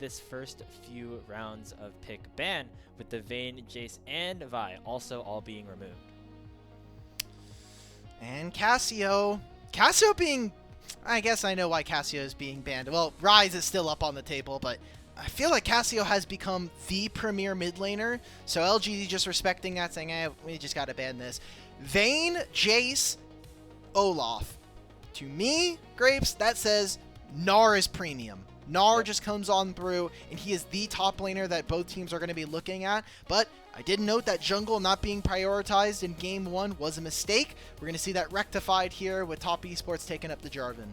this first few rounds of pick ban, with the Vayne, Jace, and Vi also all being removed. And Cassio being, I guess I know why Cassio is being banned. Well, Ryze is still up on the table, but I feel like Cassio has become the premier mid laner. So LGD just respecting that, saying, we just gotta ban this. Vayne, Jace, Olaf. To me, Grapes, that says Gnar is premium. Gnar just comes on through, and he is the top laner that both teams are going to be looking at. But I did note that jungle not being prioritized in Game 1 was a mistake. We're going to see that rectified here with Top Esports taking up the Jarvan.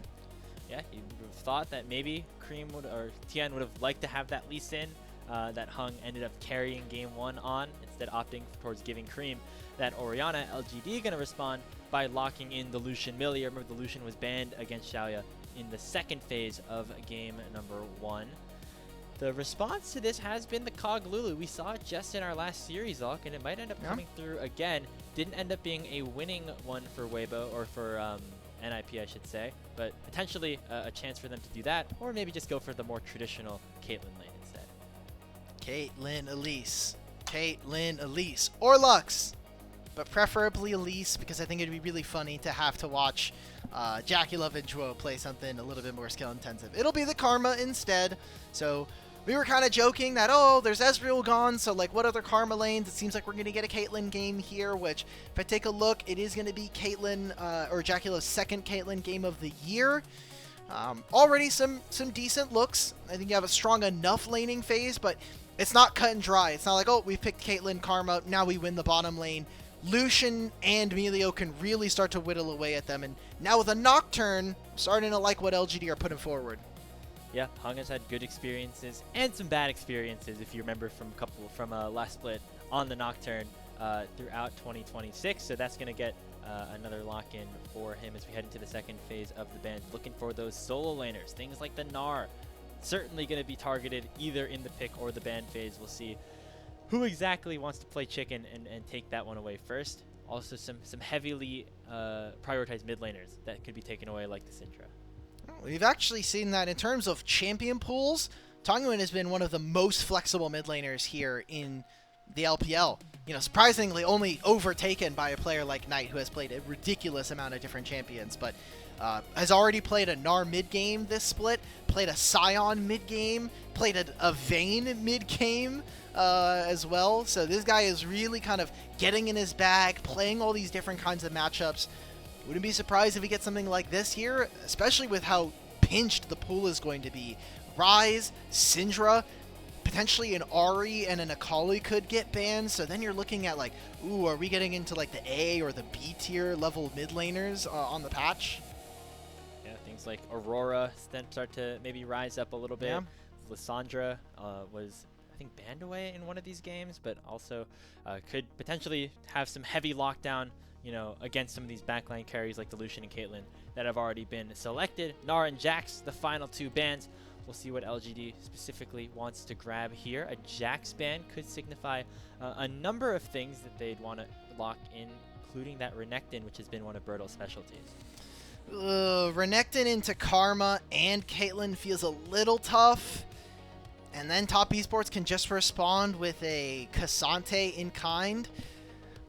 Yeah, you would have thought that maybe Creme or Tian would have liked to have that Lee Sin that Heng ended up carrying Game 1 on, instead opting towards giving Creme that Orianna. LGD going to respond by locking in the Lucian Millie. Remember, the Lucian was banned against Shaoye in the second phase of game number 1. The response to this has been the Cog Lulu. We saw it just in our last series, Alk, and it might end up coming through again. Didn't end up being a winning one for Weibo, or for NIP, I should say, but potentially a chance for them to do that, or maybe just go for the more traditional Caitlyn lane instead. Caitlyn Elise, or Lux, but preferably Elise, because I think it'd be really funny to have to watch JackeyLove and Zhuo play something a little bit more skill intensive. It'll be the Karma instead. So we were kind of joking that, oh, there's Ezreal gone, so like what other Karma lanes? It seems like we're going to get a Caitlyn game here, which if I take a look, it is going to be Caitlyn, or JackeyLove's second Caitlyn game of the year. Already some decent looks. I think you have a strong enough laning phase, but it's not cut and dry. It's not like, oh, we picked Caitlyn, Karma, now we win the bottom lane. Lucian and Melio can really start to whittle away at them, and now with a Nocturne, starting to like what LGD are putting forward. Yeah, Heng has had good experiences and some bad experiences, if you remember from last split on the Nocturne throughout 2026. So that's going to get another lock-in for him as we head into the second phase of the ban. Looking for those solo laners, things like the Gnar, certainly going to be targeted either in the pick or the ban phase. We'll see who exactly wants to play chicken and take that one away first. Also some heavily prioritized mid laners that could be taken away, like the Syndra. We've actually seen that in terms of champion pools. Tangyuan has been one of the most flexible mid laners here in the LPL. You know, surprisingly only overtaken by a player like Knight, who has played a ridiculous amount of different champions, but has already played a Gnar mid-game this split, played a Sion mid-game, played a Vayne mid-game as well. So this guy is really kind of getting in his bag, playing all these different kinds of matchups. Wouldn't be surprised if we get something like this here, especially with how pinched the pool is going to be. Ryze, Syndra, potentially an Ahri and an Akali could get banned, so then you're looking at like, ooh, are we getting into like the A or the B tier level mid laners on the patch? Yeah, things like Aurora then start to maybe rise up a little bit. Yeah. Lysandra was, I think, banned away in one of these games, but also could potentially have some heavy lockdown, you know, against some of these backline carries like the Lucian and Caitlyn that have already been selected. Gnar and Jax, the final two bans. We'll see what LGD specifically wants to grab here. A Jax ban could signify a number of things that they'd want to lock in, including that Renekton, which has been one of Burdol's specialties. Renekton into Karma and Caitlyn feels a little tough. And then Top Esports can just respond with a Cassante in kind.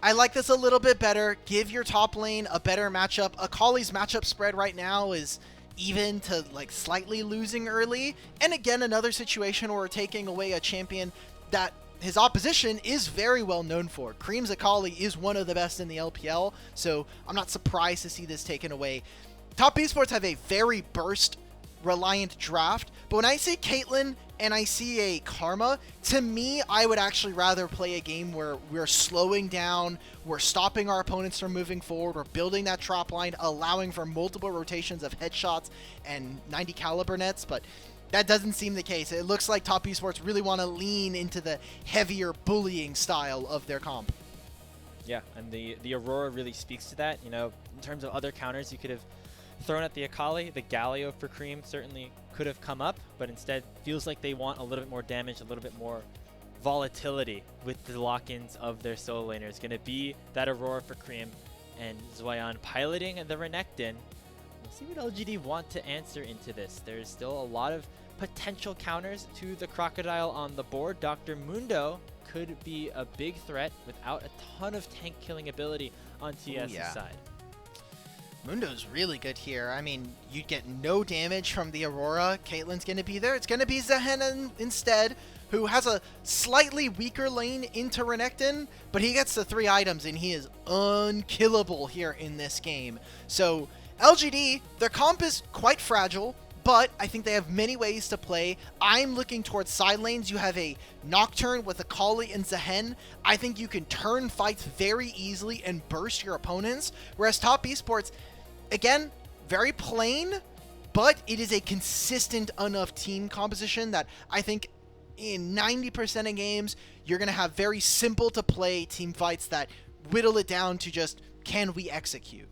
I like this a little bit better. Give your top lane a better matchup. Akali's matchup spread right now is even to like slightly losing early. And again, another situation where we're taking away a champion that his opposition is very well known for. Creme's Akali is one of the best in the LPL, so I'm not surprised to see this taken away. Top Esports have a very burst reliant draft, but when I see Caitlyn and I see a Karma, to me, I would actually rather play a game where we're slowing down, we're stopping our opponents from moving forward, we're building that drop line, allowing for multiple rotations of headshots and 90 caliber nets, but that doesn't seem the case. It looks like Top Esports really want to lean into the heavier bullying style of their comp. Yeah, and the Aurora really speaks to that. You know, in terms of other counters, you could have thrown at the Akali. The Galio for Creme certainly could have come up, but instead feels like they want a little bit more damage, a little bit more volatility with the lock-ins of their solo laner. It's going to be that Aurora for Creme and Zuian piloting the Renekton. We'll see what LGD want to answer into this. There's still a lot of potential counters to the Crocodile on the board. Dr. Mundo could be a big threat without a ton of tank killing ability on TS's side. Mundo's really good here. I mean, you get no damage from the Aurora. Caitlyn's going to be there. It's going to be Zuian instead, who has a slightly weaker lane into Renekton, but he gets the 3 items, and he is unkillable here in this game. So LGD, their comp is quite fragile, but I think they have many ways to play. I'm looking towards side lanes. You have a Nocturne with a Kali and Zuian. I think you can turn fights very easily and burst your opponents, whereas top esports, again, very plain, but it is a consistent enough team composition that I think in 90% of games, you're going to have very simple to play team fights that whittle it down to just, can we execute?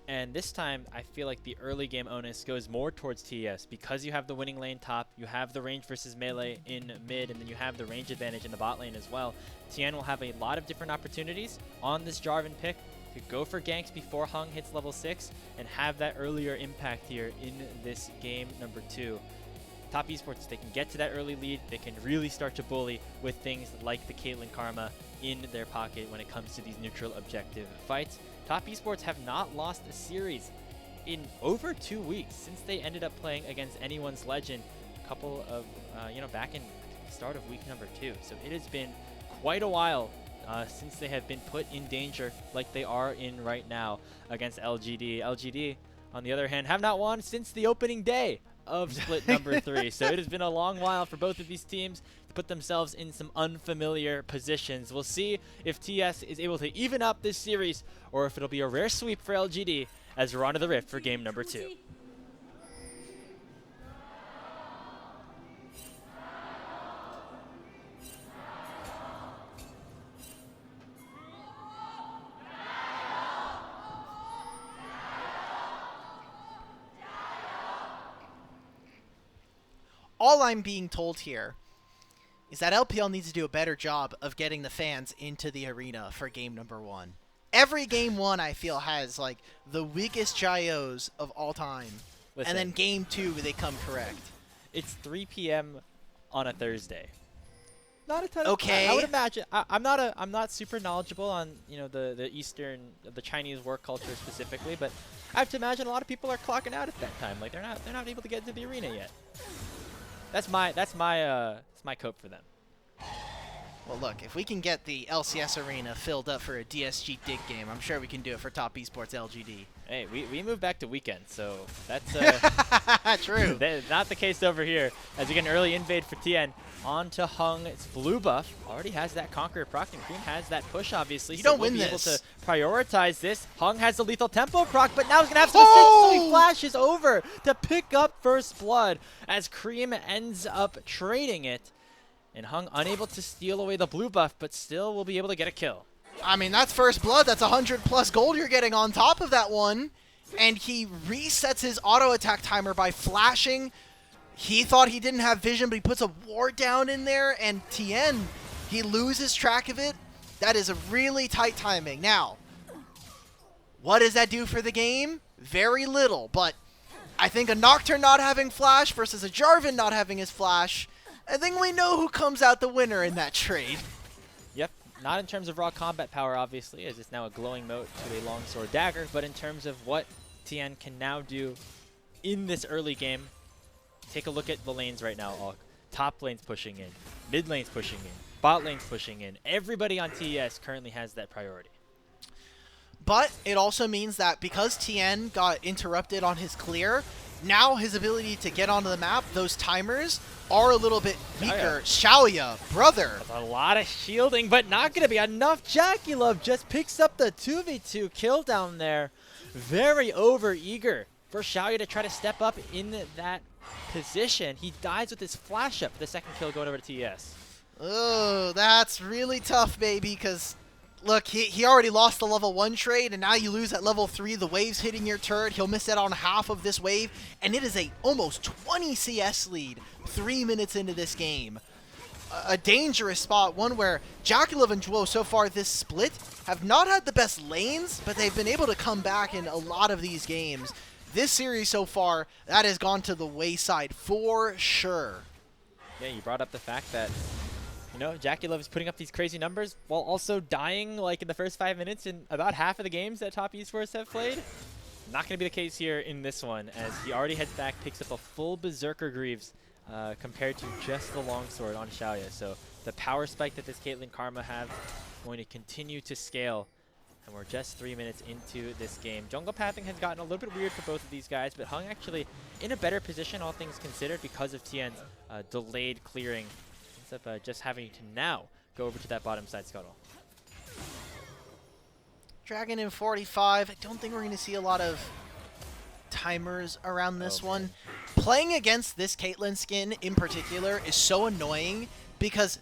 And this time, I feel like the early game onus goes more towards TES because you have the winning lane top, you have the range versus melee in mid, and then you have the range advantage in the bot lane as well. Tian will have a lot of different opportunities on this Jarvan pick to go for ganks before Heng hits level 6 and have that earlier impact here in this game number 2. Top esports, they can get to that early lead, they can really start to bully with things like the Caitlyn Karma in their pocket when it comes to these neutral objective fights. Top esports have not lost a series in over 2 weeks since they ended up playing against anyone's legend a couple of, back in the start of week number 2. So it has been quite a while since they have been put in danger like they are in right now against LGD. LGD, on the other hand, have not won since the opening day of split number 3. So it has been a long while for both of these teams to put themselves in some unfamiliar positions. We'll see if TS is able to even up this series or if it'll be a rare sweep for LGD as we're on to the Rift for game number 2. All I'm being told here is that LPL needs to do a better job of getting the fans into the arena for game number 1. Every game 1, I feel, has like the weakest GIOs of all time. Listen, and then game 2, they come correct. It's 3 p.m. on a Thursday. Not a ton. Okay. I would imagine. I'm not super knowledgeable on the Eastern, the Chinese work culture specifically, but I have to imagine a lot of people are clocking out at that time. Like they're not able to get into the arena yet. That's my cope for them. Well, look, if we can get the LCS arena filled up for a DSG dig game, I'm sure we can do it for top esports LGD. Hey, we moved back to weekend, so that's true. Not the case over here. As we get an early invade for Tian onto Heng, it's blue buff. Already has that Conqueror proc, and Creme has that push, obviously. You so don't we'll win be this. able to prioritize this. Heng has the lethal tempo proc, but now he's gonna have some assist, so he flashes over to pick up first blood as Creme ends up trading it. And Heng unable to steal away the blue buff, but still will be able to get a kill. I mean, that's first blood. That's 100+ gold you're getting on top of that one. And he resets his auto attack timer by flashing. He thought he didn't have vision, but he puts a ward down in there. And Tian, he loses track of it. That is a really tight timing. Now, what does that do for the game? Very little. But I think a Nocturne not having flash versus a Jarvan not having his flash, I think we know who comes out the winner in that trade. Yep, not in terms of raw combat power, obviously, as it's now a glowing moat to a longsword dagger, but in terms of what Tian can now do in this early game. Take a look at the lanes right now. All top lane's pushing in, mid lane's pushing in, bot lane's pushing in. Everybody on TES currently has that priority. But it also means that because Tian got interrupted on his clear, now his ability to get onto the map, those timers, are a little bit weaker. Shaoye, brother. That's a lot of shielding, but not going to be enough. JackeyLove just picks up the 2v2 kill down there. Very over-eager for Shaoye to try to step up in that position. He dies with his flash up for the second kill going over to TES. Oh, that's really tough, baby, because look, he already lost the level 1 trade, and now you lose at level 3. The wave's hitting your turret. He'll miss out on half of this wave, and it is a almost 20 CS lead 3 minutes into this game. A dangerous spot, one where JackeyLove and Duo so far this split have not had the best lanes, but they've been able to come back in a lot of these games. this series so far, that has gone to the wayside for sure. Yeah, you brought up the fact that, you know, JackeyLove is putting up these crazy numbers while also dying like in the first 5 minutes in about half of the games that top esports have played. Not going to be the case here in this one, as he already heads back, picks up a full Berserker Greaves compared to just the longsword on Shaoye. So the power spike that this Caitlyn Karma have going to continue to scale. And we're just 3 minutes into this game. Jungle pathing has gotten a little bit weird for both of these guys, but Heng actually in a better position, all things considered, because of Tian's delayed clearing. Ends up just having to now go over to that bottom side scuttle. Dragon in 45. I don't think we're going to see a lot of timers around this one. Playing against this Caitlyn skin in particular is so annoying because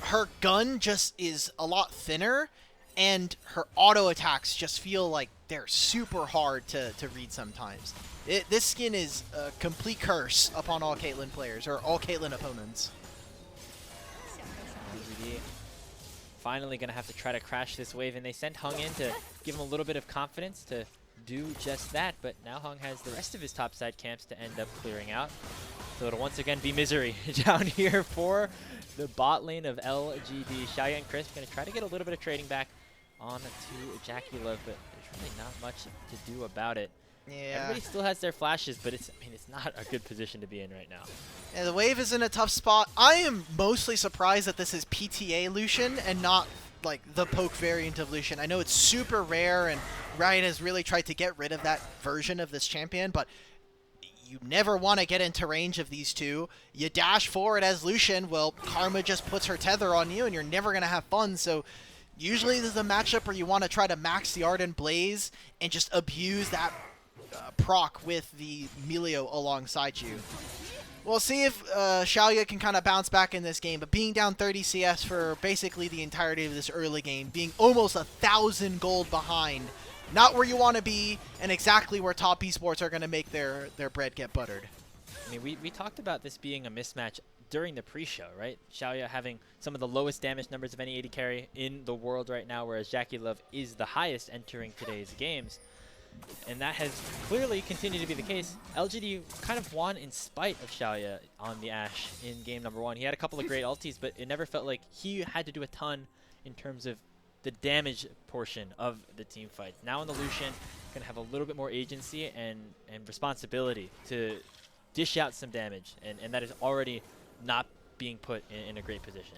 her gun just is a lot thinner and her auto attacks just feel like they're super hard to read sometimes. This skin is a complete curse upon all Caitlyn players, or all Caitlyn opponents. LGD finally going to have to try to crash this wave, and they sent Heng in to give him a little bit of confidence to do just that, but now Heng has the rest of his topside camps to end up clearing out. So it'll once again be misery down here for the bot lane of LGD. Shaoye and Creme going to try to get a little bit of trading back on to JackeyLove, but there's really not much to do about it. Yeah. Everybody still has their flashes, but it's not a good position to be in right now. Yeah, the wave is in a tough spot. I am mostly surprised that this is PTA Lucian and not like the poke variant of Lucian. I know it's super rare and Riot has really tried to get rid of that version of this champion, but you never want to get into range of these two. You dash forward as Lucian, well, Karma just puts her tether on you and you're never going to have fun. So usually this is a matchup where you want to try to max the Ardent Blaze and just abuse that proc with the Melio alongside you. We'll see if Shaoye can kind of bounce back in this game, but being down 30 CS for basically the entirety of this early game, being almost 1,000 gold behind, not where you want to be, and exactly where top esports are going to make their bread get buttered. I mean, we talked about this being a mismatch during the pre-show, right? Shaoye having some of the lowest damage numbers of any AD carry in the world right now, whereas JackeyLove is the highest entering today's games. And that has clearly continued to be the case. LGD kind of won in spite of Shaoye on the Ashe in game number 1. He had a couple of great ultis, but it never felt like he had to do a ton in terms of the damage portion of the team fights. Now in the Lucian, going to have a little bit more agency and responsibility to dish out some damage, and that is already not being put in a great position.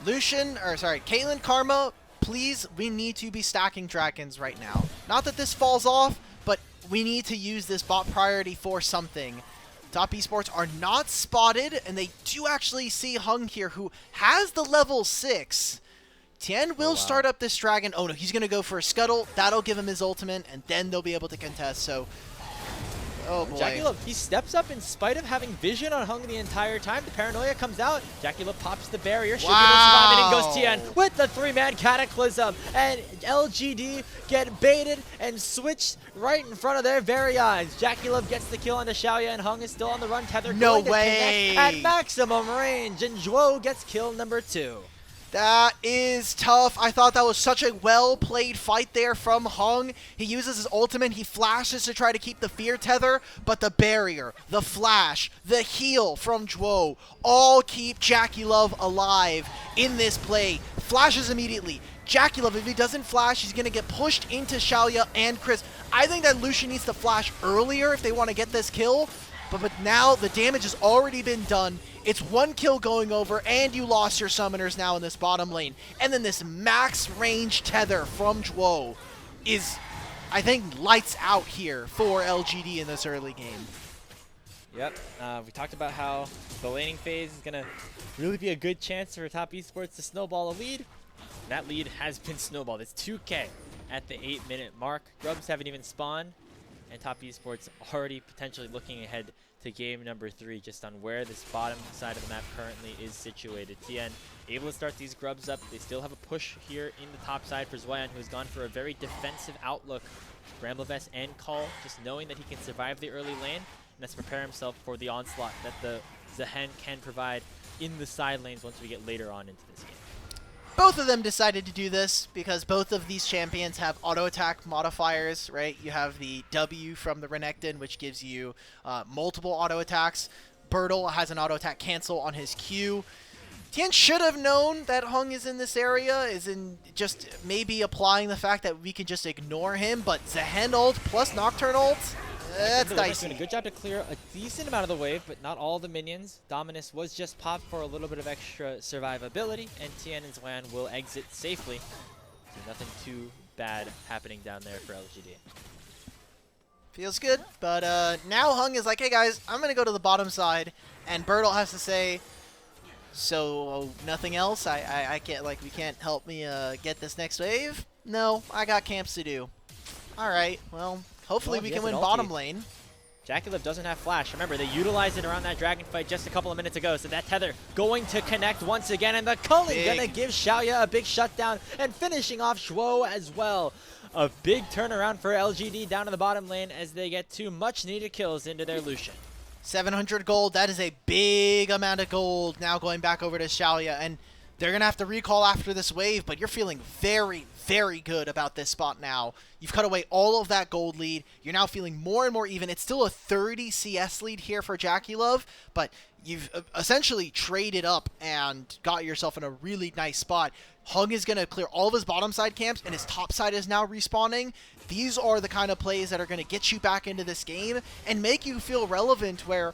Caitlyn Karma, please, we need to be stacking dragons right now. Not that this falls off, but we need to use this bot priority for something. Top esports are not spotted, and they do actually see Heng here, who has the level 6. Tian will start up this dragon. Oh no, he's going to go for a scuttle. That'll give him his ultimate, and then they'll be able to contest. So, oh boy. JackeyLove, he steps up in spite of having vision on Heng the entire time. The paranoia comes out. JackeyLove pops the barrier. Should be able to survive, and in goes Tian with the 3-man cataclysm. And LGD get baited and switched right in front of their very eyes. JackeyLove gets the kill on the Shaoye, and Heng is still on the run. Tether No going way. To connect at maximum range, and Zhuo gets kill number 2. That is tough. I thought that was such a well-played fight there from Heng. He uses his ultimate. He flashes to try to keep the fear tether, but the barrier, the flash, the heal from Zhuo all keep JackeyLove alive in this play. Flashes immediately. JackeyLove, if he doesn't flash, he's going to get pushed into Shaoye and Chris. I think that Lucian needs to flash earlier if they want to get this kill, but now the damage has already been done. It's 1 kill going over, and you lost your summoners now in this bottom lane. And then this max range tether from Zhuo is, I think, lights out here for LGD in this early game. Yep, we talked about how the laning phase is going to really be a good chance for top esports to snowball a lead. That lead has been snowballed. It's 2K at the 8-minute mark. Grubs haven't even spawned, and top esports already potentially looking ahead to game number 3, just on where this bottom side of the map currently is situated. Tian able to start these grubs up. They still have a push here in the top side for Zuian, who has gone for a very defensive outlook. Bramble Vest and Call, just knowing that he can survive the early lane, and that's prepare himself for the onslaught that the Heng can provide in the side lanes once we get later on into this game. both of them decided to do this because both of these champions have auto attack modifiers, right? You have the W from the Renekton, which gives you multiple auto attacks. Burdol has an auto attack cancel on his Q. Tian should have known that Heng is in this area, is in just maybe applying the fact that we can just ignore him, but Zehen ult plus Nocturne ult, that's dicey. Doing a good job to clear a decent amount of the wave, but not all the minions. Dominus was just popped for a little bit of extra survivability, and Tian and Zuian will exit safely. So nothing too bad happening down there for LGD. Feels good, but now Heng is like, hey guys, I'm going to go to the bottom side, and Burdol has to say, so nothing else? I can't, like, we can't help me get this next wave? No, I got camps to do. Alright, well, hopefully we can win bottom lane. JackeyLove doesn't have flash. Remember, they utilized it around that dragon fight just a couple of minutes ago, so that tether going to connect once again, and the culling gonna give Shaoye a big shutdown, and finishing off Shaoye as well. A big turnaround for LGD down to the bottom lane as they get 2 much-needed kills into their Lucian. 700 gold, that is a big amount of gold now going back over to Shaoye, and they're going to have to recall after this wave, but you're feeling very, very good about this spot now. You've cut away all of that gold lead. You're now feeling more and more even. It's still a 30 CS lead here for JackeyLove, but you've essentially traded up and got yourself in a really nice spot. Heng is going to clear all of his bottom side camps, and his top side is now respawning. These are the kind of plays that are going to get you back into this game and make you feel relevant, where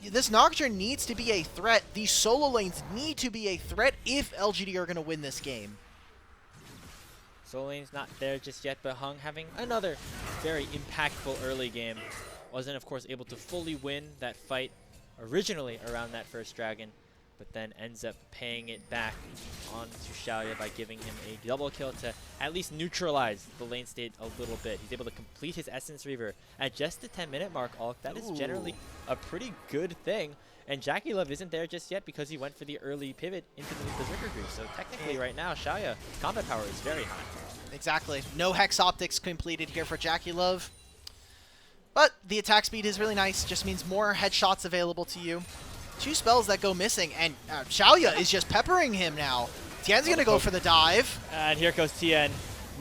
this Nocturne needs to be a threat. These solo lanes need to be a threat if LGD are going to win this game. Solo lane's not there just yet, but Heng having another very impactful early game. Wasn't, of course, able to fully win that fight originally around that first dragon, but then ends up paying it back onto Shaoye by giving him a double kill to at least neutralize the lane state a little bit. He's able to complete his Essence Reaver at just the 10-minute mark. That is generally a pretty good thing. And JackeyLove isn't there just yet because he went for the early pivot into the Berserker Creep. So technically right now, Shaoye's combat power is very high. Exactly. No Hex Optics completed here for JackeyLove. But the attack speed is really nice. Just means more headshots available to you. 2 spells that go missing, and Shaoye is just peppering him now. Tian's going to go for the dive. And here goes Tian,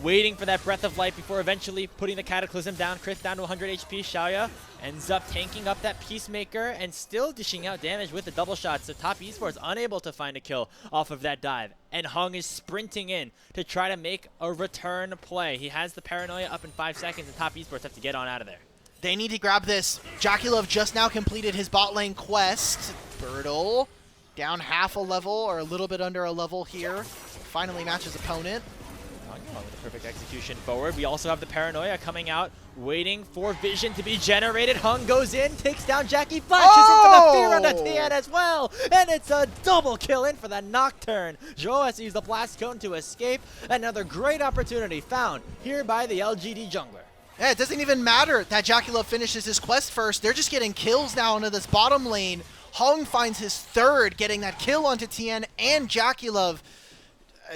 waiting for that Breath of Light before eventually putting the Cataclysm down. Chris down to 100 HP. Shaoye ends up tanking up that Peacemaker and still dishing out damage with the double shot. So Top Esports unable to find a kill off of that dive. And Heng is sprinting in to try to make a return play. He has the Paranoia up in 5 seconds, and Top Esports have to get on out of there. They need to grab this. JackeyLove just now completed his bot lane quest. Burdol down half a level, or a little bit under a level here. Finally matches opponent. Tangyuan with the perfect execution forward. We also have the Paranoia coming out, waiting for vision to be generated. Heng goes in, takes down Jackie, flashes into the fear onto Tian as well. And it's a double kill in for the Nocturne. Zhou has to use the Blast Cone to escape. Another great opportunity found here by the LGD jungler. Yeah, it doesn't even matter that JackeyLove finishes his quest first. They're just getting kills now into this bottom lane. Heng finds his third, getting that kill onto Tian and JackeyLove.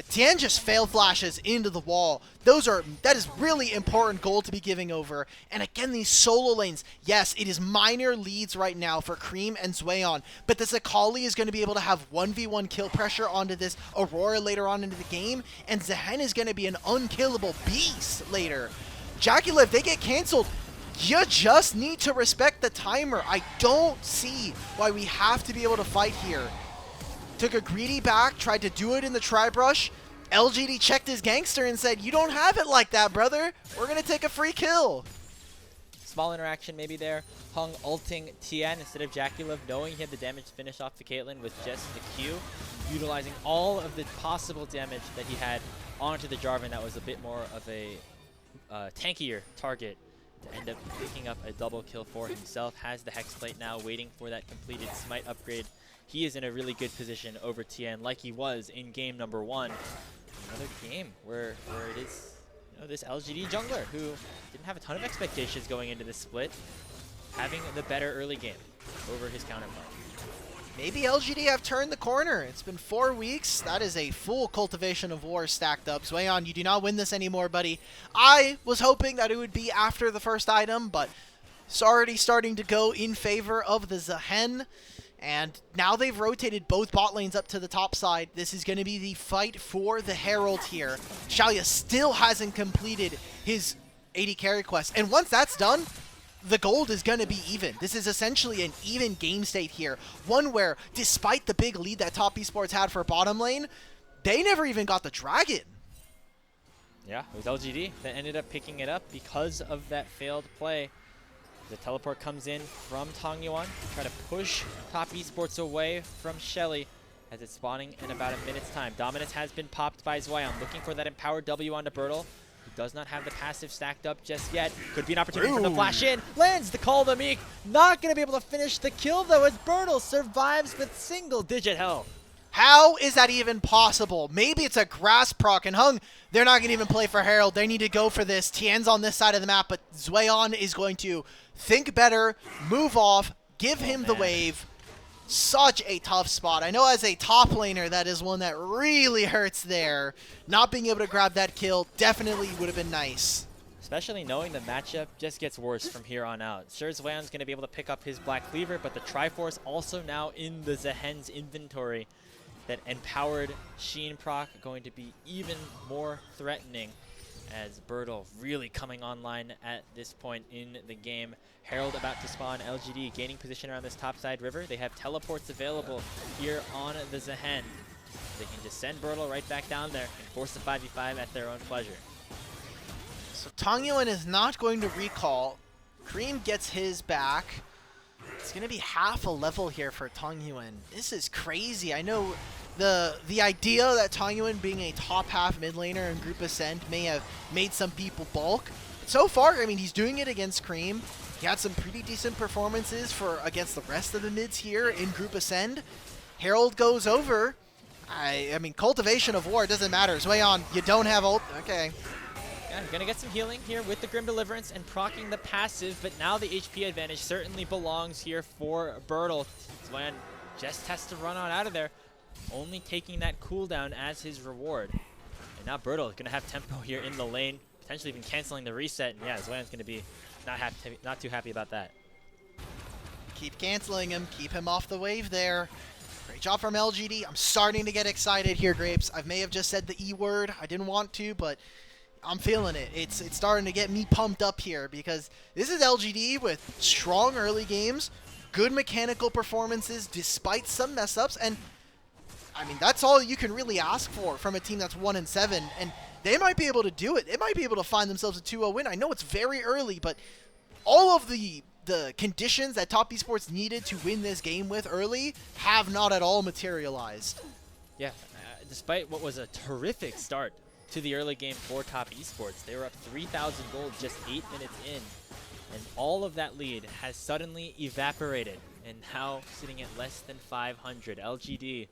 Tian just fail flashes into the wall. That is really important gold to be giving over. And again, these solo lanes, yes, it is minor leads right now for Creme and Zuian, but this Akali is going to be able to have 1v1 kill pressure onto this Aurora later on into the game, and Zehen is going to be an unkillable beast later. JackeyLove, they get canceled. You just need to respect the timer. I don't see why we have to be able to fight here. Took a greedy back, tried to do it in the tri-brush. LGD checked his gangster and said, you don't have it like that, brother. We're going to take a free kill. Small interaction maybe there. Heng ulting Tian instead of JackeyLove, knowing he had the damage to finish off the Caitlyn with just the Q. Utilizing all of the possible damage that he had onto the Jarvan that was a bit more of a tankier target to end up picking up a double kill for himself. Has the Hex Plate now, waiting for that completed Smite upgrade. He is in a really good position over Tian, like he was in game number 1. Another game where it is, this LGD jungler who didn't have a ton of expectations going into this split, having the better early game over his counterpart. Maybe LGD have turned the corner. It's been 4 weeks. That is a full Cultivation of War stacked up. Zuian, you do not win this anymore, buddy. I was hoping that it would be after the first item, but it's already starting to go in favor of the Zehen. And now they've rotated both bot lanes up to the top side. This is going to be the fight for the Herald here. Shaoye still hasn't completed his AD carry quest. And once that's done, the gold is going to be even. This is essentially an even game state here. One where, despite the big lead that Top Esports had for bottom lane, they never even got the dragon. Yeah, it was LGD that ended up picking it up because of that failed play. The teleport comes in from Tangyuan, try to push Top Esports away from Shelly as it's spawning in about a minute's time. Dominance has been popped by Zuian, looking for that empowered W onto Burdol. He does not have the passive stacked up just yet. Could be an opportunity for him to flash in. Lands the Call of the Meek. Not going to be able to finish the kill though as Burdol survives with single-digit health. How is that even possible? Maybe it's a grass proc, and Heng, they're not going to even play for Herald. They need to go for this. Tian's on this side of the map, but Zuian is going to think better, move off, give him the wave. Such a tough spot. I know as a top laner, that is one that really hurts there. Not being able to grab that kill definitely would have been nice. Especially knowing the matchup just gets worse from here on out. Sure, Zuian's going to be able to pick up his Black Cleaver, but the Triforce also now in the Zehen's inventory. That empowered Sheen proc going to be even more threatening as Burdol really coming online at this point in the game. Herald about to spawn, LGD gaining position around this topside river. They have teleports available here on the Zehen. They can just send Burdol right back down there and force the 5v5 at their own pleasure. So Tangyuan is not going to recall. Creme gets his back. It's going to be half a level here for Tangyuan. This is crazy. I know the idea that Tangyuan being a top half mid laner in Group Ascent may have made some people balk. So far, I mean, he's doing it against Creme. He had some pretty decent performances against the rest of the mids here in Group Ascend. Herald goes over. I mean, Cultivation of War doesn't matter. Zuian, you don't have ult. Okay. Yeah, you're going to get some healing here with the Grim Deliverance and proccing the passive, but now the HP advantage certainly belongs here for Burdol. Zuian just has to run on out of there, only taking that cooldown as his reward. And now Burdol is going to have tempo here in the lane, potentially even canceling the reset. And yeah, Zuian's going to be not too happy about that. Keep canceling him, keep him off the wave there. Great job from LGD. I'm starting to get excited here, Grapes. I may have just said the E word. I didn't want to, but I'm feeling it. It's starting to get me pumped up here because this is LGD with strong early games, good mechanical performances despite some mess ups, and I mean that's all you can really ask for from a team that's 1-7, and they might be able to do it. They might be able to find themselves a 2-0 win. I know it's very early, but all of the conditions that Top Esports needed to win this game with early have not at all materialized. Yeah, despite what was a terrific start to the early game for Top Esports. They were up 3,000 gold just 8 minutes in, and all of that lead has suddenly evaporated, and now sitting at less than 500. LGD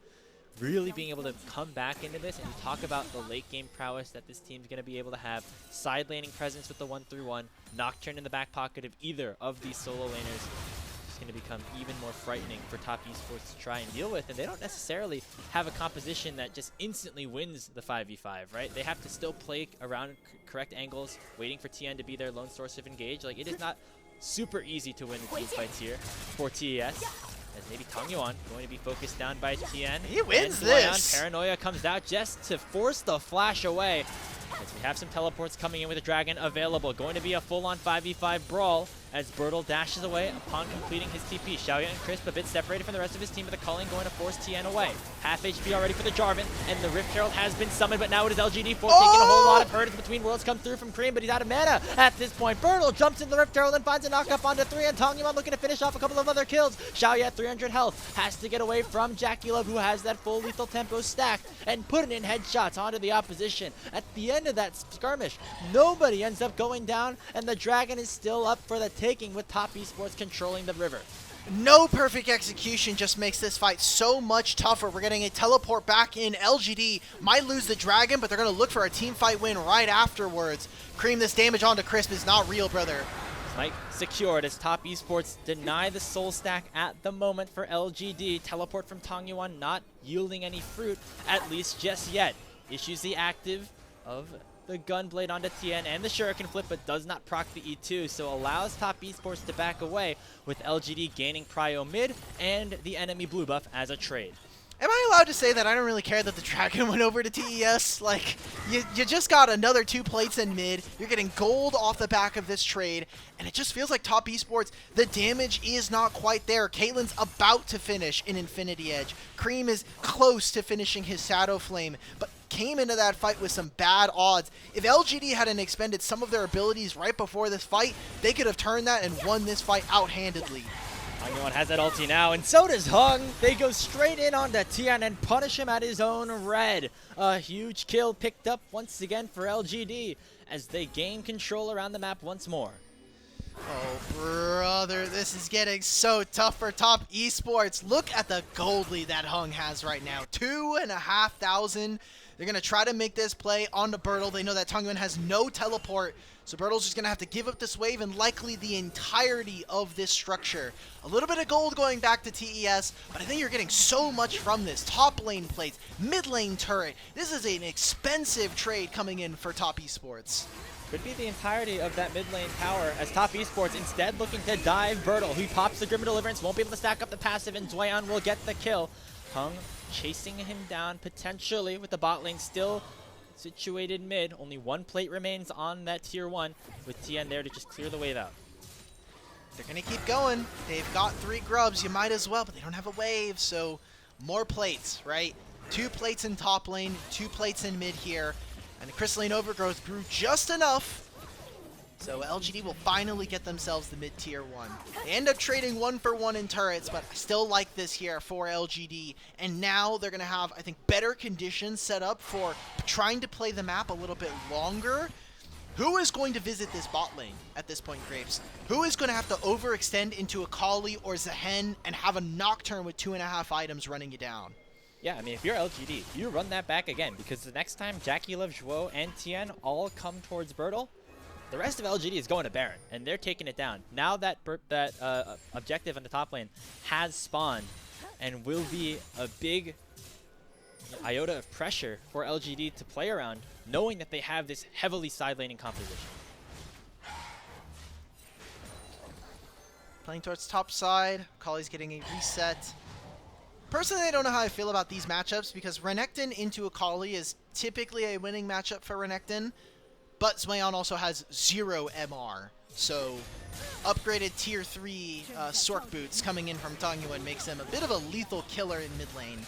really being able to come back into this, and you talk about the late game prowess that this team's going to be able to have. Side laning presence with the 1-3-1, Nocturne in the back pocket of either of these solo laners. Going to become even more frightening for Top Esports to try and deal with, and they don't necessarily have a composition that just instantly wins the 5v5, right? They have to still play around correct angles, waiting for Tian to be their lone source of engage. Like, it is not super easy to win the team fights here for TES, as maybe Tangyuan going to be focused down by Tian. He wins and this! Paranoia comes out just to force the flash away, as we have some teleports coming in with a dragon available. Going to be a full-on 5v5 brawl as Burdol dashes away upon completing his TP. Shaoye and Crisp a bit separated from the rest of his team, but the culling going to force Tian away. Half HP already for the Jarvan, and the Rift Herald has been summoned, but now it is LGD taking a whole lot of hurt as Between Worlds come through from Creme, but he's out of mana at this point. Burdol jumps into the Rift Herald and finds a knockup onto 3, and Tangyuan looking to finish off a couple of other kills. Shaoye at 300 health has to get away from JackeyLove, who has that full lethal tempo stacked, and putting in headshots onto the opposition. At the end of that skirmish, nobody ends up going down, and the dragon is still up for the taking with Top Esports controlling the river. No perfect execution just makes this fight so much tougher. We're getting a teleport back in. LGD might lose the dragon, but they're going to look for a team fight win right afterwards. Creme, this damage onto Crisp is not real, brother. Smite secured as Top Esports deny the soul stack at the moment for LGD. Teleport from Tangyuan not yielding any fruit, at least just yet. Issues the active of the Gunblade onto Tian and the Shuriken flip, but does not proc the E2, so allows top esports to back away with LGD gaining prio mid and the enemy blue buff as a trade. Am I allowed to say that I don't really care that the Dragon went over to TES? Like, you just got another 2 plates in mid, you're getting gold off the back of this trade, and it just feels like top esports, the damage is not quite there. Caitlyn's about to finish in Infinity Edge. Creme is close to finishing his Shadow Flame, but came into that fight with some bad odds. If LGD hadn't expended some of their abilities right before this fight, they could have turned that and won this fight out-handedly. Tangyuan has that ulti now, and so does Heng. They go straight in onto Tian and punish him at his own red. A huge kill picked up once again for LGD as they gain control around the map once more. Oh, brother, this is getting so tough for top esports. Look at the gold lead that Heng has right now. 2,500. They're going to try to make this play onto Burdol. They know that Tangyuan has no teleport, so Burdol's just going to have to give up this wave and likely the entirety of this structure. A little bit of gold going back to TES, but I think you're getting so much from this. Top lane plates, mid lane turret. This is an expensive trade coming in for top esports. Could be the entirety of that mid lane power as top esports instead looking to dive Burdol, who pops the Grim Deliverance, won't be able to stack up the passive, and Zuian will get the kill. Heng chasing him down potentially with the bot lane still situated mid. Only 1 plate remains on that tier 1 with Tian there to just clear the wave out. They're going to keep going. They've got 3 grubs. You might as well, but they don't have a wave, so more plates, right? 2 plates in top lane, 2 plates in mid here, and the Crystalline Overgrowth grew just enough. So LGD will finally get themselves the mid-tier 1. They end up trading 1-for-1 in turrets, but I still like this here for LGD. And now they're going to have, I think, better conditions set up for trying to play the map a little bit longer. Who is going to visit this bot lane at this point, Grapes? Who is going to have to overextend into a Kali or Zehen and have a Nocturne with 2.5 items running you down? Yeah, I mean, if you're LGD, you run that back again, because the next time JackeyLove, Shaoye, and Tian all come towards Burdol, the rest of LGD is going to Baron, and they're taking it down. Now that objective on the top lane has spawned and will be a big iota of pressure for LGD to play around, knowing that they have this heavily side laning composition. Playing towards top side, Kali's getting a reset. Personally, I don't know how I feel about these matchups because Renekton into Akali is typically a winning matchup for Renekton. But Zuian also has 0 MR, so upgraded tier 3 Sork boots coming in from Tangyuan makes him a bit of a lethal killer in mid lane,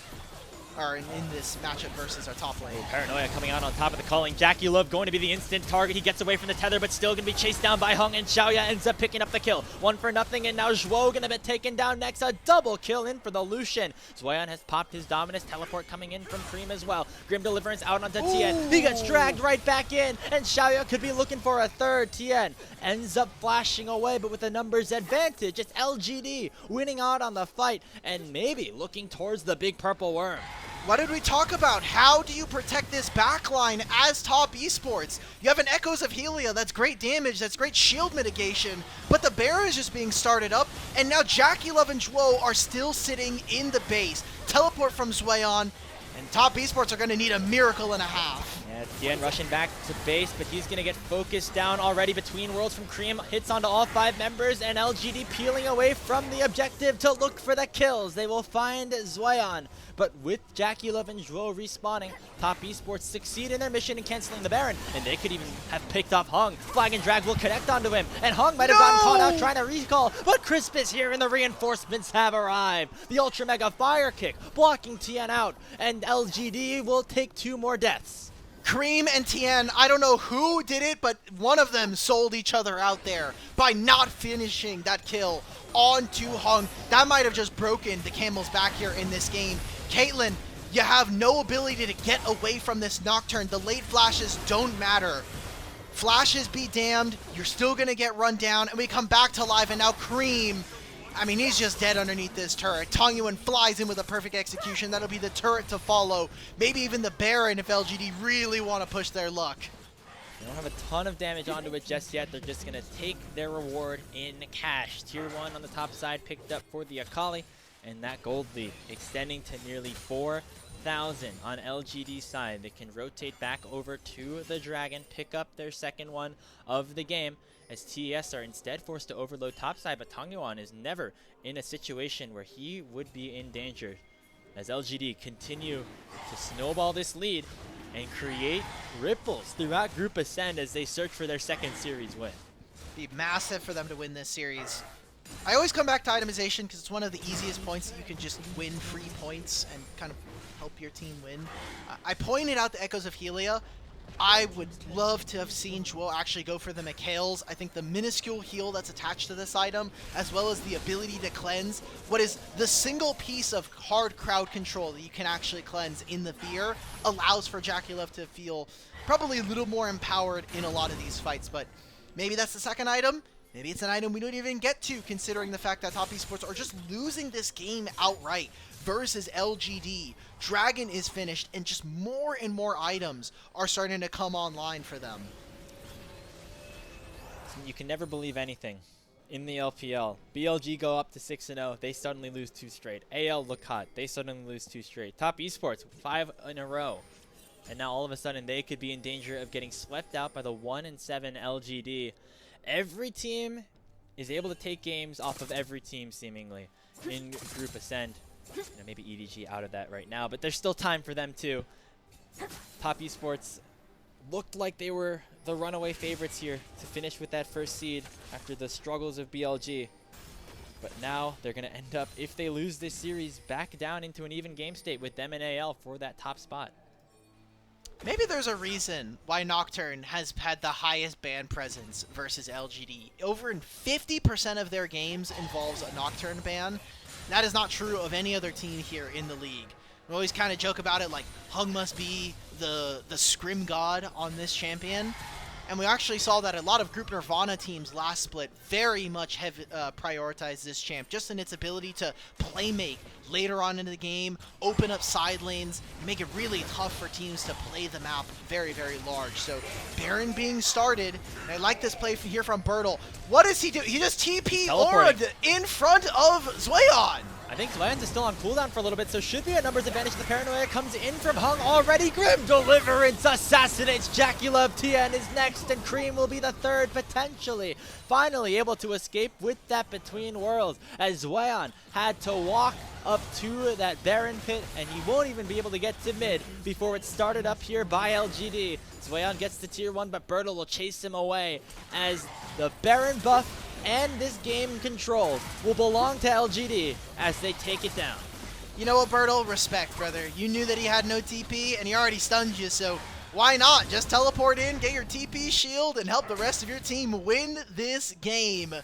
or in this matchup versus our top lane. Paranoia coming out on top of the calling. JackeyLove going to be the instant target. He gets away from the tether, but still going to be chased down by Heng, and Shaoye ends up picking up the kill. 1-for-0, and now Zhuo going to be taken down next. A double kill in for the Lucian. Zuian has popped his Dominus teleport coming in from Creme as well. Grim Deliverance out onto Tian. He gets dragged right back in, and Shaoye could be looking for a third. Tian ends up flashing away, but with a numbers advantage. It's LGD winning out on the fight, and maybe looking towards the big purple worm. What did we talk about? How do you protect this backline as top esports? You have an Echoes of Helia, that's great damage, that's great shield mitigation, but the Baron is just being started up, and now JackeyLove and Zhuo are still sitting in the base. Teleport from Zuian, and top esports are going to need a miracle and a half. Yeah, Tian rushing back to base, but he's going to get focused down already between worlds from Creme. Hits onto all 5 members, and LGD peeling away from the objective to look for the kills. They will find Zuian, but with JackeyLove and Zhuo respawning, top esports succeed in their mission in canceling the Baron, and they could even have picked off Heng. Flag and Drag will connect onto him, and Heng might have gotten caught out trying to recall, but Crisp is here and the reinforcements have arrived. The Ultra Mega Fire Kick blocking Tian out, and LGD will take 2 more deaths. Creme and Tian, I don't know who did it, but one of them sold each other out there by not finishing that kill onto Heng. That might have just broken the camel's back here in this game. Caitlyn, you have no ability to get away from this Nocturne. The late flashes don't matter. Flashes be damned, you're still going to get run down, and we come back to life, and now Creme, I mean, he's just dead underneath this turret. Tangyuan flies in with a perfect execution. That'll be the turret to follow. Maybe even the Baron if LGD really want to push their luck. They don't have a ton of damage onto it just yet. They're just going to take their reward in cash. Tier 1 on the top side picked up for the Akali, and that gold lead extending to nearly 4 1,000 on LGD side. They can rotate back over to the Dragon, pick up their second one of the game, as TES are instead forced to overload topside, but Tangyuan is never in a situation where he would be in danger, as LGD continue to snowball this lead and create ripples throughout Group Ascend as they search for their second series win. Be massive for them to win this series. I always come back to itemization because it's one of the easiest points that you can just win free points and kind of help your team win. I pointed out the Echoes of Helia. I would love to have seen Zhuo actually go for the McHale's. I think the minuscule heal that's attached to this item, as well as the ability to cleanse, what is the single piece of hard crowd control that you can actually cleanse in the Fear, allows for JackeyLove to feel probably a little more empowered in a lot of these fights. But maybe that's the second item. Maybe it's an item we don't even get to, considering the fact that Top Esports are just losing this game outright versus LGD. Dragon is finished, and just more and more items are starting to come online for them. You can never believe anything in the LPL. BLG go up to 6-0. They suddenly lose 2 straight. AL look hot. They suddenly lose 2 straight. Top Esports, 5 in a row. And now all of a sudden they could be in danger of getting swept out by the 1-7 LGD. Every team is able to take games off of every team, seemingly, in Group Ascend. You know, maybe EDG out of that right now, but there's still time for them too. Top Esports looked like they were the runaway favorites here to finish with that first seed after the struggles of BLG. But now they're going to end up, if they lose this series, back down into an even game state with them and AL for that top spot. Maybe there's a reason why Nocturne has had the highest ban presence versus LGD. Over 50% of their games involves a Nocturne ban. That is not true of any other team here in the league. We always kind of joke about it like Heng must be the scrim god on this champion. And we actually saw that a lot of Group Nirvana teams last split very much have prioritized this champ, just in its ability to playmate later on in the game, open up side lanes, make it really tough for teams to play the map very, very large. So Baron being started, and I like this play here from Burdol. What does he do? He just TP Aura'd in front of Zuian. I think Zuian is still on cooldown for a little bit, so should be a numbers advantage. The paranoia comes in from Heng already. Grim Deliverance assassinates JackeyLove. Tian is next, and Creme will be the third, potentially. Finally able to escape with that between worlds, as Zuian had to walk up to that Baron pit, and he won't even be able to get to mid before it's started up here by LGD. Zuian gets to tier 1, but Burdol will chase him away, as the Baron buff and this game control will belong to LGD as they take it down. You know what, Burdol? Respect, brother. You knew that he had no TP, and he already stunned you, so why not? Just teleport in, get your TP shield, and help the rest of your team win this game.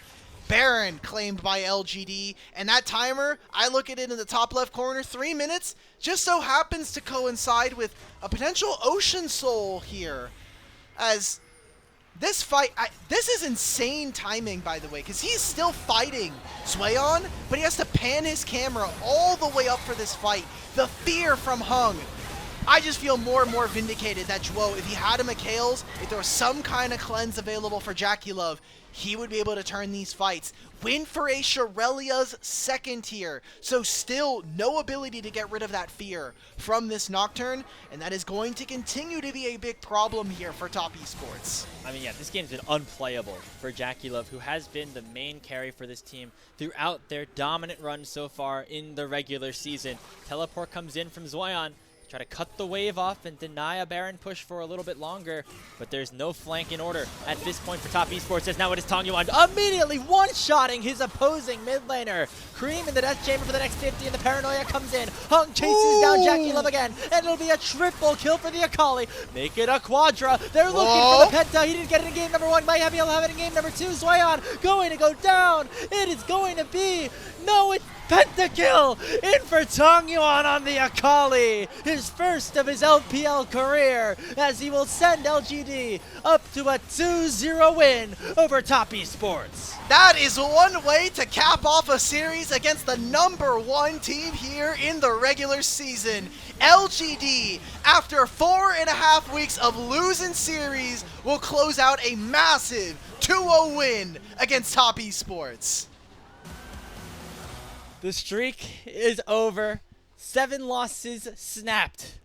Baron claimed by LGD, and that timer, I look at it in the top left corner, 3 minutes, just so happens to coincide with a potential Ocean Soul here, as this fight, this is insane timing, by the way, because he's still fighting Zuian, but he has to pan his camera all the way up for this fight. The fear from Heng. I just feel more and more vindicated that Zhuo, if he had a McHale's, if there was some kind of cleanse available for JackeyLove, he would be able to turn these fights. Win for a Shirelia's second tier. So still no ability to get rid of that fear from this Nocturne, and that is going to continue to be a big problem here for Top Esports. I mean, yeah, this game's been unplayable for JackeyLove, who has been the main carry for this team throughout their dominant run so far in the regular season. Teleport comes in from Zuian. Try to cut the wave off and deny a Baron push for a little bit longer, but there's no flank in order at this point for Top Esports, as now it is Tangyuan immediately one-shotting his opposing mid laner. Creme in the death chamber for the next 50, and the paranoia comes in. Heng chases down JackeyLove again, and it'll be a triple kill for the Akali. Make it a quadra. They're looking for the Penta. He didn't get it in game number 1. Might have it in game number 2. Zuian going to go down. It is going to be, no, it's Pentakill in for Tangyuan on the Akali, his first of his LPL career, as he will send LGD up to a 2-0 win over Top Esports. That is one way to cap off a series against the #1 team here in the regular season. LGD, after 4.5 weeks of losing series, will close out a massive 2-0 win against Top Esports. The streak is over. 7 losses snapped.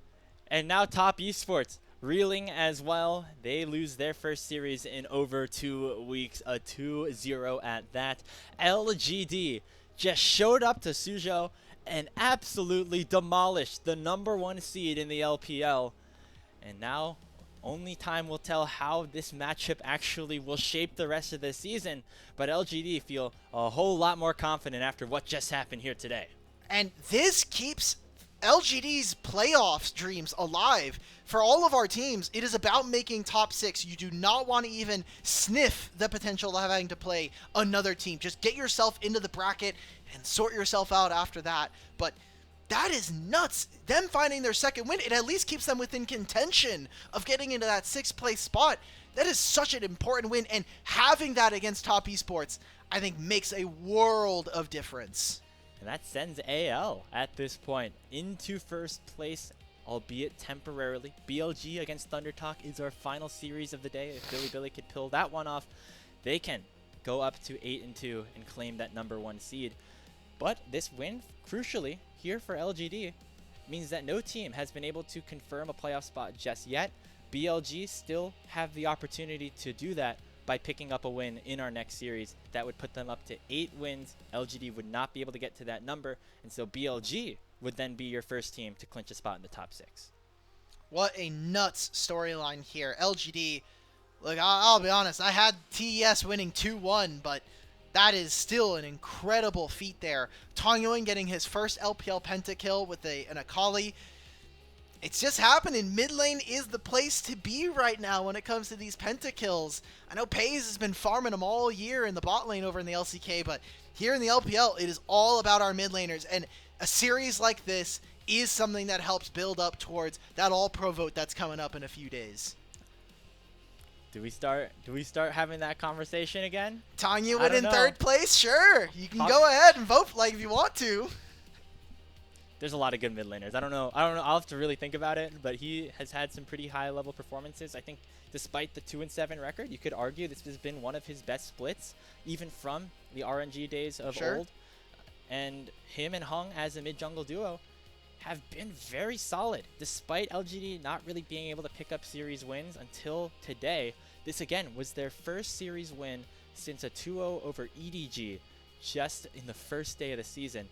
And now Top Esports reeling as well. They lose their first series in over 2 weeks, a 2-0 at that. LGD just showed up to Suzhou and absolutely demolished the #1 seed in the LPL. And now only time will tell how this matchup actually will shape the rest of the season. But LGD feel a whole lot more confident after what just happened here today. And this keeps LGD's playoffs dreams alive. For all of our teams, it is about making top 6. You do not want to even sniff the potential of having to play another team. Just get yourself into the bracket and sort yourself out after that. But that is nuts. Them finding their second win, it at least keeps them within contention of getting into that 6th place spot. That is such an important win, and having that against Top Esports, I think, makes a world of difference. And that sends AL at this point into first place, albeit temporarily. BLG against ThunderTalk is our final series of the day. If Billy could pull that one off, they can go up to 8-2 and claim that #1 seed. But this win, crucially, here for LGD, means that no team has been able to confirm a playoff spot just yet. BLG still have the opportunity to do that by picking up a win in our next series. That would put them up to 8 wins. LGD would not be able to get to that number, and so BLG would then be your first team to clinch a spot in the top 6. What a nuts storyline here. LGD, look, I'll be honest, I had TES winning 2-1, but that is still an incredible feat there. Tangyuan getting his first LPL pentakill with an Akali. It's just happening. Mid lane is the place to be right now when it comes to these pentakills. I know Pays has been farming them all year in the bot lane over in the LCK, but here in the LPL, it is all about our mid laners. And a series like this is something that helps build up towards that all-pro vote that's coming up in a few days. Do we start having that conversation again? Tangyuan in 3rd place? Sure. You can go ahead and vote if you want to. There's a lot of good mid laners. I don't know. I'll have to really think about it, but he has had some pretty high level performances. I think despite the 2-7 record, you could argue this has been one of his best splits, even from the RNG days of old. And him and Heng as a mid jungle duo have been very solid, despite LGD not really being able to pick up series wins until today. This again was their first series win since a 2-0 over EDG just in the first day of the season.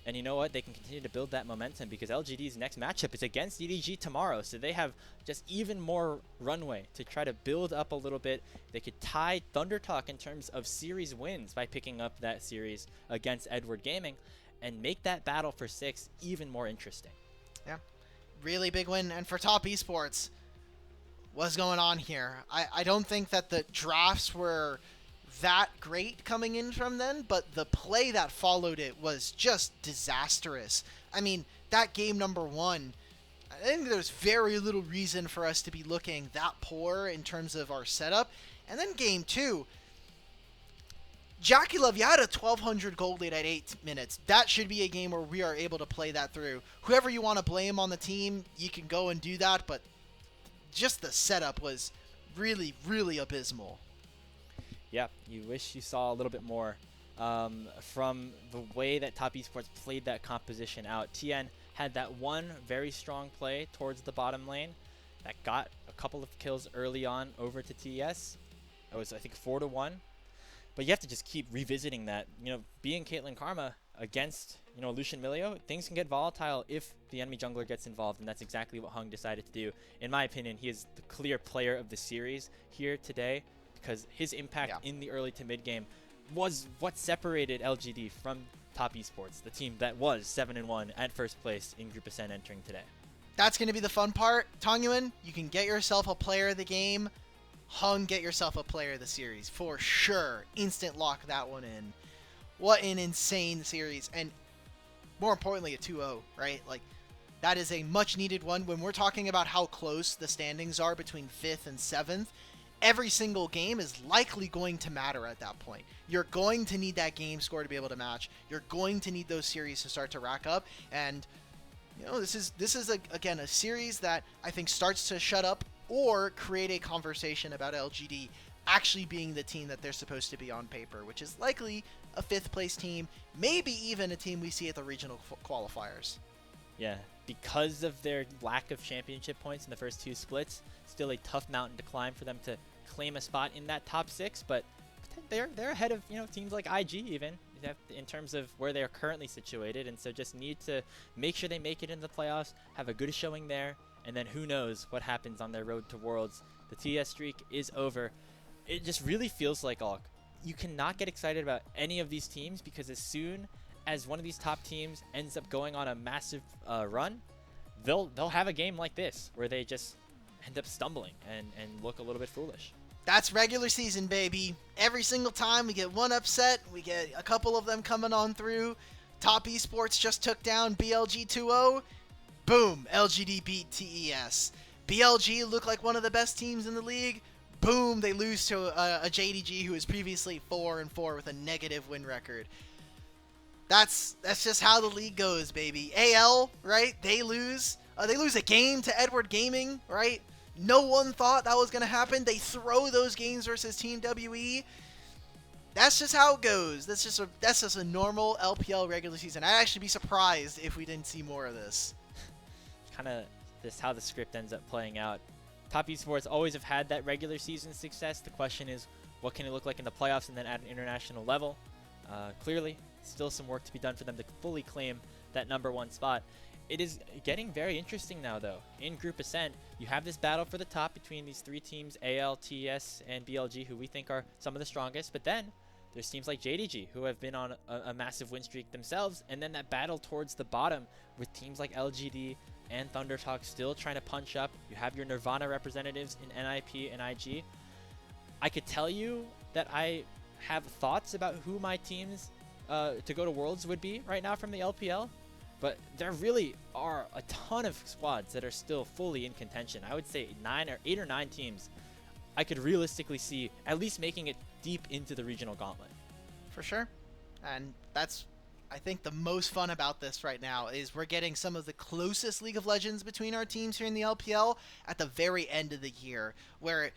And you know what? They can continue to build that momentum because LGD's next matchup is against EDG tomorrow. So they have just even more runway to try to build up a little bit. They could tie ThunderTalk in terms of series wins by picking up that series against Edward Gaming and make that battle for 6 even more interesting. Yeah, really big win. And for Top Esports, what's going on here? I don't think that the drafts were that great coming in from them, but the play that followed it was just disastrous. I mean, that game #1, I think there's very little reason for us to be looking that poor in terms of our setup. And then game 2, JackeyLove, you had a 1200 gold lead at 8 minutes. That should be a game where we are able to play that through. Whoever you want to blame on the team, you can go and do that, but just the setup was really, really abysmal. Yeah, you wish you saw a little bit more from the way that Top Esports played that composition out. Tian had that one very strong play towards the bottom lane that got a couple of kills early on over to TES. It was, I think, 4-1. But you have to just keep revisiting that. You know, being Caitlyn Karma against, Lucian Milio, things can get volatile if the enemy jungler gets involved, and that's exactly what Heng decided to do. In my opinion, he is the clear player of the series here today, because his impact in the early to mid game was what separated LGD from Top Esports, the team that was 7-1 at first place in Group Ascent entering today. That's going to be the fun part. Tangyuan, you can get yourself a player of the game. Heng, get yourself a player of the series for sure. Instant lock that one in. What an insane series, and more importantly, a 2-0, right? Like, that is a much needed one. When we're talking about how close the standings are between 5th and 7th, every single game is likely going to matter at that point. You're going to need that game score to be able to match. You're going to need those series to start to rack up. And, this is again, a series that I think starts to shut up or create a conversation about LGD actually being the team that they're supposed to be on paper, which is likely a 5th place team, maybe even a team we see at the regional qualifiers. Yeah, because of their lack of championship points in the first 2 splits, still a tough mountain to climb for them to claim a spot in that top 6, but they're ahead of, you know, teams like IG even in terms of where they're currently situated, and so just need to make sure they make it into the playoffs, have a good showing there, and then who knows what happens on their road to Worlds. The TS streak is over. It just really feels like, you cannot get excited about any of these teams, because as soon as one of these top teams ends up going on a massive run, they'll have a game like this where they just end up stumbling and look a little bit foolish. That's regular season, baby. Every single time we get one upset, we get a couple of them coming on through. Top Esports just took down BLG 2-0. Boom, LGD beat TES. BLG look like one of the best teams in the league. Boom, they lose to a JDG who was previously 4-4 with a negative win record. That's just how the league goes, baby. AL, right? They lose a game to Edward Gaming, right? No one thought that was going to happen. They throw those games versus Team WE. That's just how it goes. That's just a normal LPL regular season. I'd actually be surprised if we didn't see more of this. Kind of just how the script ends up playing out. Top Esports always have had that regular season success. The question is, what can it look like in the playoffs and then at an international level? Clearly, still some work to be done for them to fully claim that #1 spot. It is getting very interesting now, though. In Group Ascent, you have this battle for the top between these 3 teams, AL, TS, and BLG, who we think are some of the strongest. But then there's teams like JDG, who have been on a massive win streak themselves. And then that battle towards the bottom with teams like LGD and ThunderTalk still trying to punch up. You have your Nirvana representatives in NIP and IG. I could tell you that I have thoughts about who my teams to go to Worlds would be right now from the LPL. But there really are a ton of squads that are still fully in contention. I would say 8 or 9 teams I could realistically see at least making it deep into the regional gauntlet. For sure. And that's, I think, the most fun about this right now is we're getting some of the closest League of Legends between our teams here in the LPL at the very end of the year, where,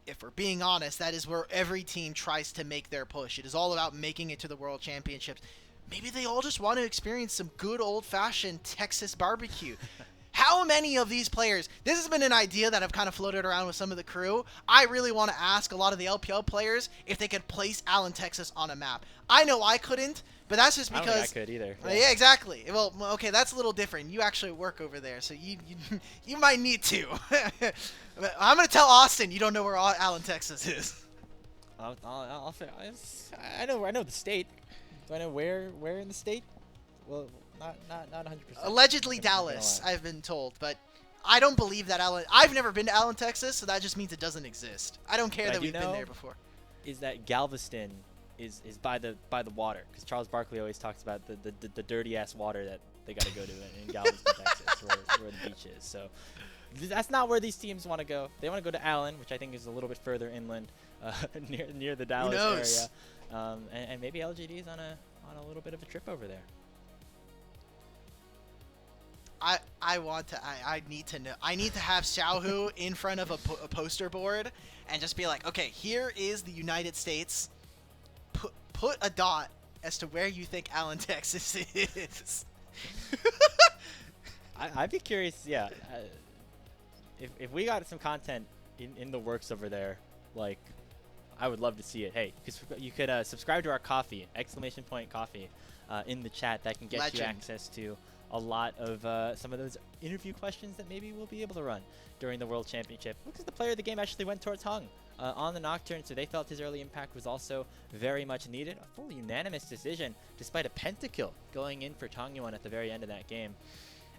if we're being honest, that is where every team tries to make their push. It is all about making it to the World Championships. Maybe they all just want to experience some good old-fashioned Texas barbecue. How many of these players, this has been an idea that I've kind of floated around with some of the crew. I really want to ask a lot of the LPL players if they could place Allen, Texas on a map. I know I couldn't, but that's just because... I don't think I could either. Yeah, exactly. Well, okay, that's a little different. You actually work over there, so you might need to. I'm going to tell Austin you don't know where Allen, Texas is. I know the state. Do I know where in the state? Well, not 100%. Allegedly Dallas, I've been told, but I don't believe that Allen. I've never been to Allen, Texas, so that just means it doesn't exist. I don't care that we've been there before. Is that Galveston is by the water? Because Charles Barkley always talks about the dirty ass water that they got to go to in Galveston, Texas, where the beach is. So that's not where these teams want to go. They want to go to Allen, which I think is a little bit further inland, near the Dallas area. And maybe LGD is on a little bit of a trip over there. I need to know. I need to have Xiaohu in front of a poster board and just be like, okay, here is the United States. Put a dot as to where you think Allen, Texas is. I'd be curious, yeah. If we got some content in the works over there, like, I would love to see it. Hey, you could subscribe to our coffee, !coffee, in the chat. That can get you access to a lot of some of those interview questions that maybe we'll be able to run during the World Championship. Because the player of the game actually went towards Heng on the Nocturne, so they felt his early impact was also very much needed. A full unanimous decision, despite a pentakill going in for Tangyuan at the very end of that game.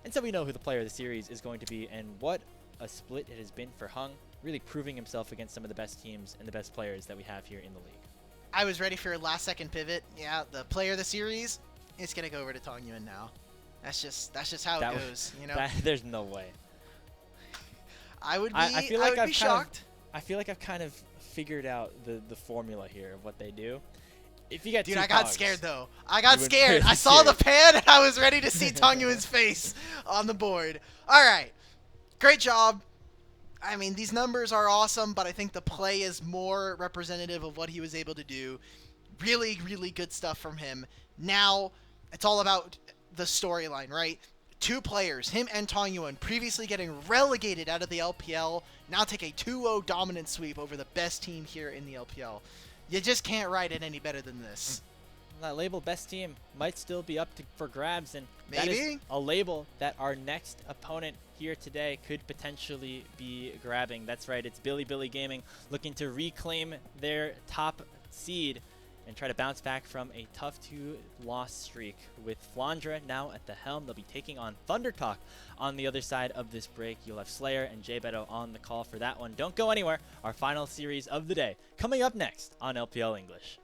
And so we know who the player of the series is going to be, and what a split it has been for Heng, really proving himself against some of the best teams and the best players that we have here in the league. I was ready for a last-second pivot. Yeah, the player of the series is going to go over to Tangyuan now. That's just how it goes, you know. There's no way. I would be shocked. I feel like I've kind of figured out the formula here of what they do. If you get I got scared though. I got scared. I saw the pan and I was ready to see Tangyuan's face on the board. All right, great job. I mean, these numbers are awesome, but I think the play is more representative of what he was able to do. Really, really good stuff from him. Now, it's all about the storyline, right? two players, him and Tangyuan, previously getting relegated out of the LPL, now take a 2-0 dominant sweep over the best team here in the LPL. You just can't write it any better than this. That label best team might still be up for grabs, and Maybe? that is a label that our next opponent here today could potentially be grabbing. That's right, it's Billy Gaming looking to reclaim their top seed and try to bounce back from a tough 2-loss streak. With Flandra now at the helm, they'll be taking on Thundertalk on the other side of this break. You'll have Slayer and J-Beto on the call for that one. Don't go anywhere. Our final series of the day coming up next on LPL English.